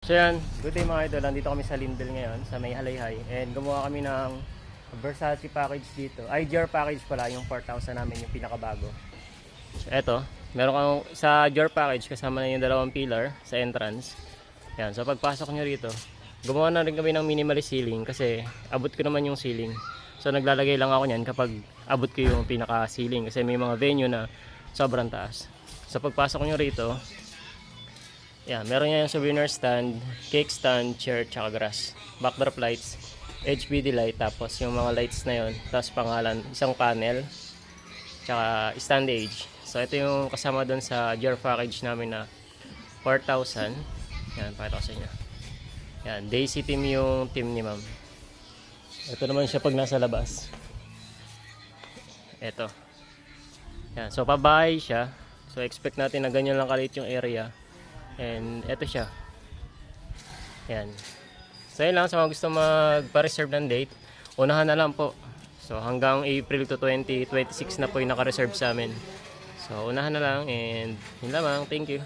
So yan, good day mga idol. Nandito kami sa Lindel ngayon, sa may Halayhay. And gumawa kami ng Versace package dito. IGR package pala, yung 4,000 namin, yung pinakabago. So eto, meron kang sa IGR package kasama na yung dalawang pillar sa entrance. Yan, so pagpasok nyo rito, gumawa na rin kami ng minimalist ceiling kasi abot ko naman yung ceiling. So naglalagay lang ako niyan kapag abot ko yung pinaka ceiling kasi may mga venue na sobrang taas. So pagpasok nyo rito, yan, meron niya yung souvenir stand, cake stand, chair, tsaka grass. Backdrop lights, HBD light, tapos yung mga lights na yon, tapos pangalan, isang panel, tsaka stand age. So ito yung kasama doon sa gear package namin na 4,000. Yan, pakita ko sa inyo. Yan, Daisy team yung team ni ma'am. Ito naman siya pag nasa labas. Ito. Yan, so pabahay siya. So expect natin na ganyan lang kaliit yung area. And eto siya. Yan. So yun lang, sa mga gusto magpa-reserve ng date, unahan na lang po. So hanggang April to 2026 na po yung naka-reserve sa amin. So unahan na lang and yun lamang. Thank you.